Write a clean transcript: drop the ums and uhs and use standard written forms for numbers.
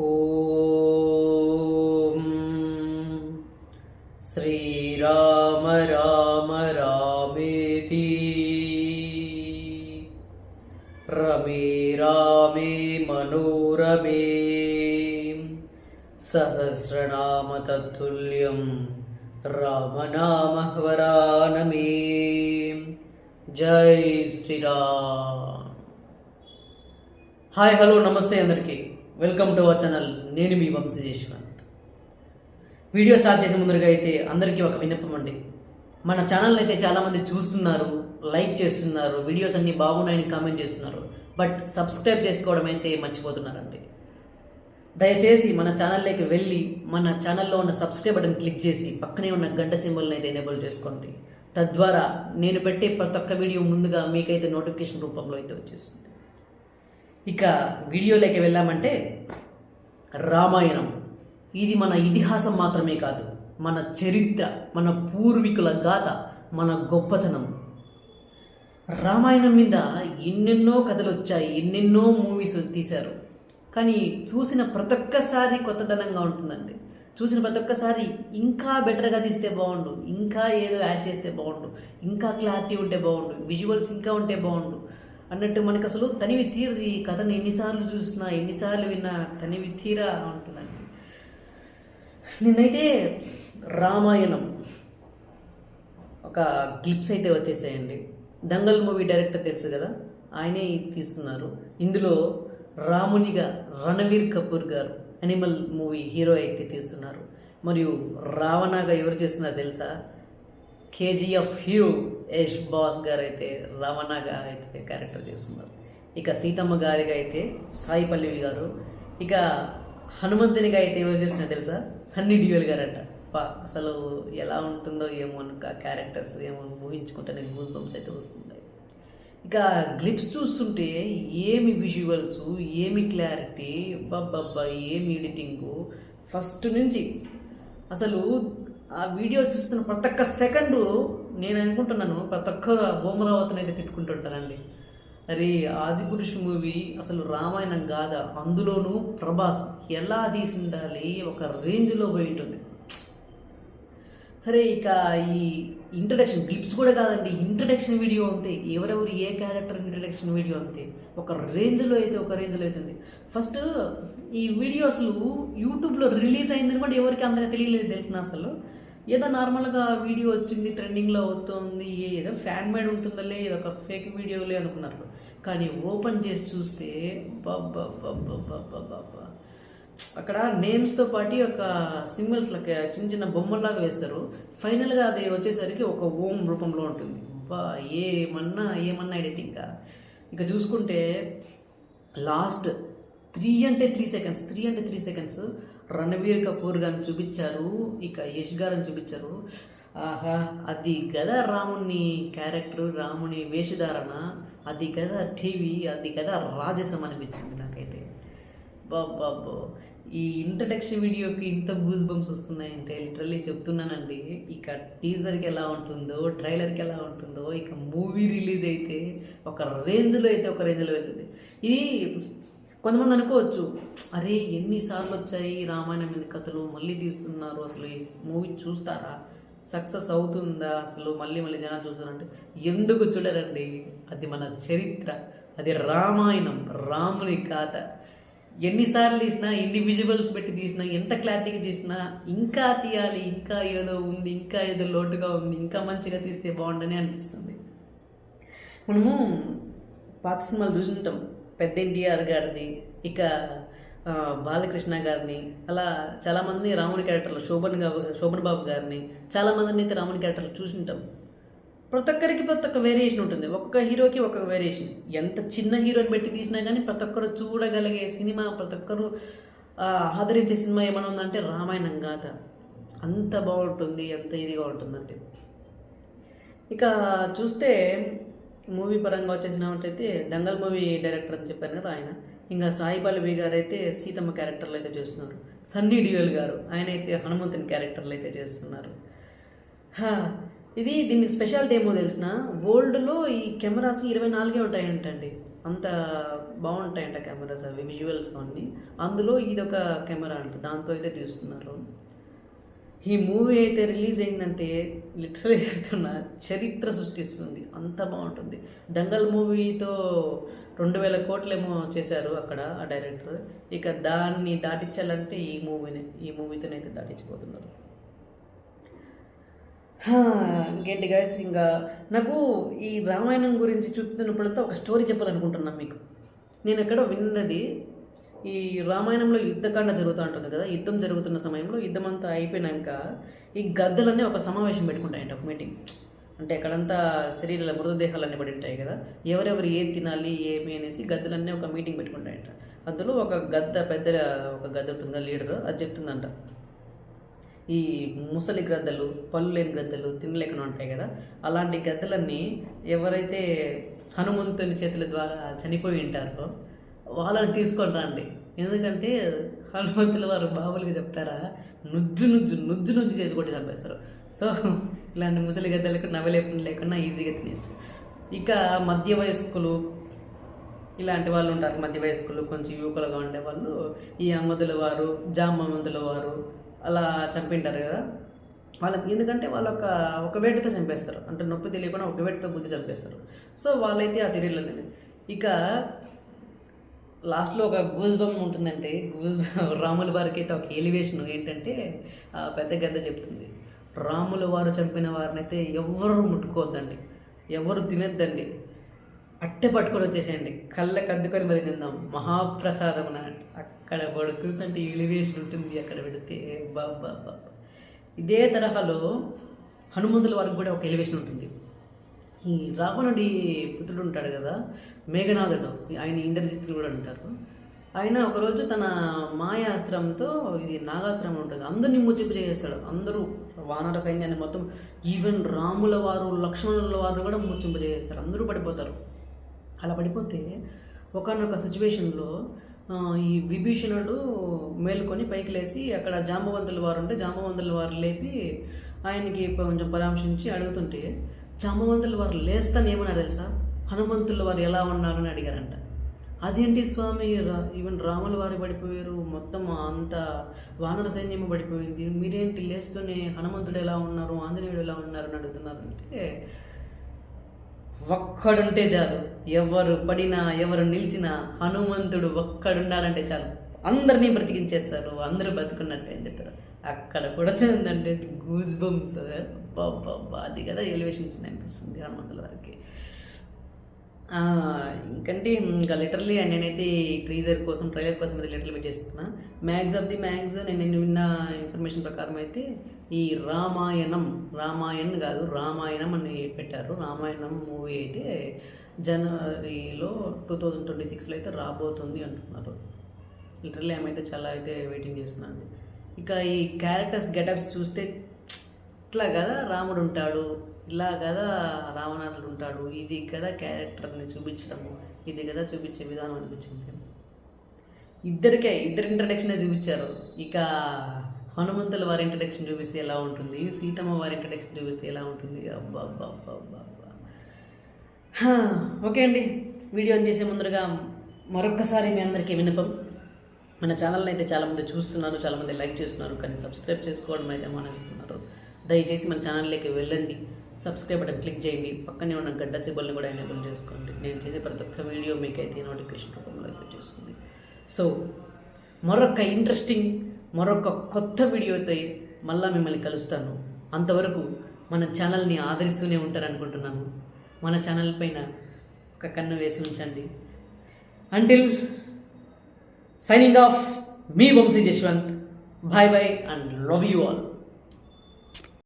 ఓం శ్రీరామ రామ రామేతి రమే రామే మనోరమే సహస్రనామ తత్తుల్యం రామనామ వరానమే. జై శ్రీరామ్. హాయ్ హలో నమస్తే అందరికీ, వెల్కమ్ టు అవర్ ఛానల్. నేను మీ వంశీ యశ్వంత్. వీడియో స్టార్ట్ చేసే ముందుగా అయితే అందరికీ ఒక విన్నపం అండి. మన ఛానల్ అయితే చాలామంది చూస్తున్నారు, లైక్ చేస్తున్నారు, వీడియోస్ అన్నీ బాగున్నాయని కామెంట్ చేస్తున్నారు, బట్ సబ్స్క్రైబ్ చేసుకోవడం అయితే మర్చిపోతున్నారండి. దయచేసి మన ఛానల్లోకి వెళ్ళి మన ఛానల్లో ఉన్న సబ్స్క్రైబ్ బటన్ క్లిక్ చేసి పక్కనే ఉన్న గంట సింబల్ని అయితే ఎనేబుల్ చేసుకోండి. తద్వారా నేను పెట్టే ప్రతి ఒక్క వీడియో ముందుగా మీకైతే నోటిఫికేషన్ రూపంలో అయితే వచ్చేస్తుంది. ఇక వీడియోలోకి వెళ్ళామంటే, రామాయణం ఇది మన ఇతిహాసం మాత్రమే కాదు, మన చరిత్ర, మన పూర్వీకుల గాథ, మన గొప్పతనం. రామాయణం మీద ఎన్నెన్నో కథలు వచ్చాయి, ఎన్నెన్నో మూవీస్ తీశారు. కానీ చూసిన ప్రతి ఒక్కసారి కొత్తదనంగా ఉంటుందండి. చూసిన ప్రతి ఒక్కసారి ఇంకా బెటర్గా తీస్తే బాగుండు, ఇంకా ఏదో యాడ్ చేస్తే బాగుండు, ఇంకా క్లారిటీ ఉంటే బాగుండు, విజువల్స్ ఇంకా ఉంటే బాగుండు అన్నట్టు మనకు అసలు తనివి తీరది. కథను ఎన్నిసార్లు చూసినా, ఎన్నిసార్లు విన్నా తనివి తీరా ఉంటుందండి. నేనైతే రామాయణం ఒక క్లిప్స్ అయితే వచ్చేసాయండి. దంగల్ మూవీ డైరెక్టర్ తెలుసు కదా, ఆయనే తీస్తున్నారు. ఇందులో రామునిగా రణవీర్ కపూర్ గారు అనిమల్ మూవీ హీరో అయితే తీస్తున్నారు. మరియు రావణగా ఎవరు చేస్తున్నారు తెలుసా? కేజీఎఫ్ హీరో యష్ బాస్ గారు అయితే రావణగా అయితే క్యారెక్టర్ చేస్తున్నారు. ఇక సీతమ్మ గారిగా అయితే సాయి పల్లవి గారు. ఇక హనుమంతునిగా అయితే ఎవరు చేస్తున్నారు తెలుసా? సన్నీ డియోల్ గారంట. అసలు ఎలా ఉంటుందో ఏమో క్యారెక్టర్స్ ఏమో ఊహించుకుంటే నాకు గూస్ బంప్స్ అయితే వస్తున్నాయి. ఇక గ్లిప్స్ చూస్తుంటే ఏమి విజువల్స్, ఏమి క్లారిటీ, బబ్బబ్బా ఏమి ఎడిటింగు. ఫస్ట్ నుంచి అసలు ఆ వీడియో చూస్తున్న ప్రతి ఒక్క సెకండు నేను అనుకుంటున్నాను, ప్రతి ఒక్క భూమరావతిని అయితే తిట్టుకుంటుంటానండి. అరే ఆదిపురుష్ మూవీ అసలు రామాయణం కాదా, అందులోనూ ప్రభాస్ ఎలా తీసి ఉండాలి, ఒక రేంజ్లో పోయి ఉంటుంది. సరే, ఇక ఈ ఇంట్రడక్షన్ క్లిప్స్ కూడా కాదండి, ఇంట్రడక్షన్ వీడియో అంతే. ఎవరెవరు ఏ క్యారెక్టర్ ఇంట్రడక్షన్ వీడియో అంతే, ఒక రేంజ్లో అవుతుంది. ఫస్ట్ ఈ వీడియో అసలు యూట్యూబ్లో రిలీజ్ అయిందని కూడా ఎవరికి అంతగా తెలియలేదు తెలిసిన. అసలు ఏదో నార్మల్గా వీడియో వచ్చింది, ట్రెండింగ్లో అవుతుంది, ఏదో ఫ్యాన్ మేడ్ ఉంటుందలే, ఏదో ఒక ఫేక్ వీడియోలే అనుకున్నారు. కానీ ఓపెన్ చేసి చూస్తే బాబా అక్కడ నేమ్స్తో పాటు ఒక సింబల్స్ లెక్క చిన్న చిన్న బొమ్మల్లాగా వేస్తారు. ఫైనల్గా అది వచ్చేసరికి ఒక ఓం రూపంలో ఉంటుంది. ఏమన్నా ఎడిటింగ్. ఇక చూసుకుంటే లాస్ట్ 3 సెకండ్స్ రణవీర్ కపూర్ గారిని చూపించారు, ఇక యష్ గారిని చూపించారు. ఆహా, అది కదా రాముని క్యారెక్టర్, రాముని వేషధారణ, అది కదా టీవీ, అది కదా రాజసం అనిపించింది నాకైతే. బాబో, ఈ ఇంట్రడక్షన్ వీడియోకి ఇంత గూస్ బంప్స్ వస్తున్నాయంటే లిటరల్లీ చెప్తున్నానండి. ఇక టీజర్కి ఎలా ఉంటుందో, ట్రైలర్కి ఎలా ఉంటుందో, ఇక మూవీ రిలీజ్ అయితే ఒక రేంజ్లో వెళ్తుంది. ఇది కొంతమంది అనుకోవచ్చు, అరే ఎన్నిసార్లు వచ్చాయి రామాయణం మీద కథలు, మళ్ళీ తీస్తున్నారు, అసలు ఈ మూవీ చూస్తారా, సక్సెస్ అవుతుందా, అసలు మళ్ళీ జనాలు చూస్తారంటే ఎందుకు చూడరండి. అది మన చరిత్ర, అది రామాయణం, రాముని కథ. ఎన్నిసార్లు తీసినా, ఎన్ని విజువల్స్ పెట్టి తీసినా, ఎంత క్లారిటీగా తీసినా ఇంకా తీయాలి, ఇంకా ఏదో ఉంది, ఇంకా ఏదో లోటుగా ఉంది, ఇంకా మంచిగా తీస్తే బాగుండని అనిపిస్తుంది. మనము పాత సినిమాలు చూసుంటాం, పెద్ద ఎన్టీఆర్ గారిది, ఇక బాలకృష్ణ గారిని, అలా చాలామంది రాముని క్యారెక్టర్లు, శోభన్ బాబు గారిని, చాలామందిని అయితే రాముని క్యారెక్టర్లు చూసుంటాం. ప్రతి ఒక్కరికి ప్రతి ఒక్క వేరియేషన్ ఉంటుంది, ఒక్కొక్క హీరోకి ఒక్కొక్క వేరియేషన్. ఎంత చిన్న హీరోని పెట్టి తీసినా కానీ ప్రతి ఒక్కరు చూడగలిగే సినిమా, ప్రతి ఒక్కరు ఆదరించే సినిమా ఏమైనా ఉందంటే రామాయణం గాథ. అంత బాగుంటుంది, అంత ఇదిగా ఉంటుందండి. ఇక చూస్తే మూవీ పరంగా వచ్చేసినట్టయితే దంగల్ మూవీ డైరెక్టర్ అని చెప్పాను కదా ఆయన. ఇంకా సాయి పల్లవి గారు అయితే సీతమ్మ క్యారెక్టర్లు అయితే చేస్తున్నారు. సన్నీ డియోల్ గారు ఆయన అయితే హనుమంతుని క్యారెక్టర్లు అయితే చేస్తున్నారు. దీన్ని స్పెషాలిటీ ఏమో తెలిసిన, వరల్డ్లో ఈ కెమెరాస్ 24 ఉంటాయంటండి. అంత బాగుంటాయంట కెమెరాస్ అవి విజువల్స్ అన్నీ. అందులో ఇదొక కెమెరా అంట, దాంతో అయితే తీస్తున్నారు. ఈ మూవీ అయితే రిలీజ్ అయిందంటే లిటరలీ చెప్తున్నా చరిత్ర సృష్టిస్తుంది, అంత బాగుంటుంది. దంగల్ మూవీతో 2000 కోట్లేమో చేశారు అక్కడ ఆ డైరెక్టర్. ఇక దాన్ని దాటించాలంటే ఈ మూవీతోనైతే దాటించిపోతున్నారు. ఇంకేంటి గైస్, ఇంకా నాకు ఈ రామాయణం గురించి చూస్తున్నప్పుడంతా ఒక స్టోరీ చెప్పాలనుకుంటున్నాను మీకు. నేను ఎక్కడో విన్నది, ఈ రామాయణంలో యుద్ధకాండ జరుగుతూ ఉంటుంది కదా, యుద్ధం జరుగుతున్న సమయంలో యుద్ధం అంతా అయిపోయినాక ఈ గద్దలన్నీ ఒక సమావేశం పెట్టుకుంటాయంట, ఒక మీటింగ్. అంటే అక్కడంతా శరీరాల మృతదేహాలన్నీ పడి ఉంటాయి కదా, ఎవరెవరు ఏది తినాలి ఏమి అనేసి గద్దలన్నీ ఒక మీటింగ్ పెట్టుకుంటాయంట. అందులో ఒక గద్ద ఉంటుంది లీడర్, అది చెప్తుందంట, ఈ ముసలి గద్దలు, పళ్ళు లేని గద్దలు, తినలేకుండా ఉంటాయి కదా, అలాంటి గద్దలన్నీ ఎవరైతే హనుమంతుని చేతుల ద్వారా చనిపోయి ఉంటారో వాళ్ళని తీసుకొని రండి. ఎందుకంటే హనుమంతుల వారు బాబులుగా చెప్తారా, నుజ్జు చేసి కొట్టి చంపేస్తారు. సో ఇలాంటి ముసలి గద్దలకు నవ్వలేకుండా లేకుండా ఈజీగా తినేచ్చు. ఇక మధ్య వయస్కులు ఇలాంటి వాళ్ళు ఉంటారు, మధ్య వయస్కులు కొంచెం యువకులుగా ఉండేవాళ్ళు, ఈ అమ్మదుల వారు, జామమందుల వారు అలా చంపింటారు కదా వాళ్ళకి. ఎందుకంటే వాళ్ళు ఒక వేటతో చంపేస్తారు, అంటే నొప్పి తెలియకుండా ఒక వేటతో బుద్ధి చంపేస్తారు. సో వాళ్ళైతే ఆ సీరియల్లో ఇక లాస్ట్లో ఒక గూజ్ బమ్ ఉంటుందంటే, రాముల వారికి అయితే ఒక ఎలివేషన్ ఏంటంటే, ఆ పెద్ద గద్ద చెప్తుంది, రాముల వారు చంపిన వారిని అయితే ఎవరు ముట్టుకోవద్దండి, ఎవరు తినొద్దండి, అట్టే పట్టుకొని వచ్చేసేయండి, కళ్ళకి అద్దుకొని మరి తిందాం, మహాప్రసాదం అని. అక్కడ పడుతుందంటే ఎలివేషన్ ఉంటుంది అక్కడ పెడితే, బాబా. ఇదే తరహాలో హనుమంతుల వారికి కూడా ఒక ఎలివేషన్ ఉంటుంది. ఈ రావణుడి పుత్రుడు ఉంటాడు కదా మేఘనాథుడు, ఆయన ఇంద్రజిత్తుడు కూడా అంటారు. ఆయన ఒకరోజు తన మాయాస్త్రంతో, ఇది నాగాస్త్రం ఉంటుంది, అందరినీ ముచ్చింపు చేసేస్తాడు. అందరూ వానర సైన్యాన్ని మొత్తం, ఈవెన్ రాముల వారు లక్ష్మణుల వారు కూడా ముచ్చింపు చేసేస్తారు, అందరూ పడిపోతారు. అలా పడిపోతే ఒకనొక సిచ్యువేషన్లో ఈ విభీషణుడు మేలుకొని పైకి లేచి అక్కడ జాంబవంతుల వారు ఉంటే జాంబవంతుల వారు లేపి ఆయనకి కొంచెం పరామర్శించి అడుగుతుంటే, జాంబవంతుల వారు లేస్తాను ఏమన్నారు తెలుసా, హనుమంతుల వారు ఎలా ఉన్నారు అని అడిగారంట. అదేంటి స్వామి, ఈవెన్ రాముల వారు పడిపోయారు, మొత్తం అంత వానర సైన్యము పడిపోయింది, మీరేంటి లేస్తూనే హనుమంతుడు ఎలా ఉన్నారు, ఆంజనేయుడు ఎలా ఉన్నారు అని అడుగుతున్నారంటే, ఒక్కడుంటే చాలు, ఎవరు పడినా ఎవరు నిలిచినా హనుమంతుడు ఒక్కడున్నారంటే చాలు, అందరినీ బ్రతికించేస్తారు, అందరూ బతుకున్నట్టే అని చెప్తారు. అక్కడ కొడుతుందంటే గూజ్ బంప్స్, బాబా. అది కదా ఎలివేషన్స్ అనిపిస్తుంది హనుమంతుల వారికి. ఇంకా లిటరల్లీ నేనైతే ఈ ట్రైలర్ కోసం అయితే లిటరల్ వెయిట్ చేస్తున్నా. మ్యాగ్స్ ఆఫ్ ది మ్యాగ్స్ నేను విన్న ఇన్ఫర్మేషన్ ప్రకారం అయితే ఈ రామాయణం కాదు రామాయణం అని పెట్టారు. రామాయణం మూవీ అయితే జనవరిలో 2026లో అయితే రాబోతుంది అంటున్నారు. లిటరల్లీ ఆమె చాలా అయితే వెయిటింగ్ చేస్తున్నాను. ఇక ఈ క్యారెక్టర్స్ గెటప్స్ చూస్తే ఇట్లా కదా రాముడు ఉంటాడు, ఇలా కదా రావణాసుడు ఉంటాడు, ఇది కదా క్యారెక్టర్ని చూపించడము, ఇది కదా చూపించే విధానం అనిపించింది. ఇద్దరు ఇంట్రడక్షన్ చూపించారు. ఇక హనుమంతుల వారి ఇంట్రడక్షన్ చూపిస్తే ఎలా ఉంటుంది, సీతమ్మ వారి ఇంట్రడక్షన్ చూపిస్తే ఎలా ఉంటుంది, అబ్బా. ఓకే అండి, వీడియో చేసే ముందరగా మరొక్కసారి మీ అందరికీ విన్నపం, మన ఛానల్ని అయితే చాలామంది చూస్తున్నారు, చాలామంది లైక్ చేస్తున్నారు, కానీ సబ్స్క్రైబ్ చేసుకోవడం అయితే మానేస్తున్నారు. దయచేసి మన ఛానల్లోకి వెళ్ళండి, సబ్స్క్రైబ్ బటన్ క్లిక్ చేయండి, పక్కనే ఉన్న గడ్డ సింబల్ని కూడా ఎనేబుల్ చేసుకోండి. నేను చేసే ప్రతి ఒక్క వీడియో మీకైతే నోటిఫికేషన్ రూపంలో అయితే చేస్తుంది. సో మరొక కొత్త వీడియోతో మళ్ళీ మిమ్మల్ని కలుస్తాను. అంతవరకు మన ఛానల్ని ఆదరిస్తూనే ఉంటారనుకుంటున్నాను. మన ఛానల్ పైన ఒక కన్ను వేసి ఉంచండి. Until signing off, me Vamsi Jashwant. Bye bye and love you all.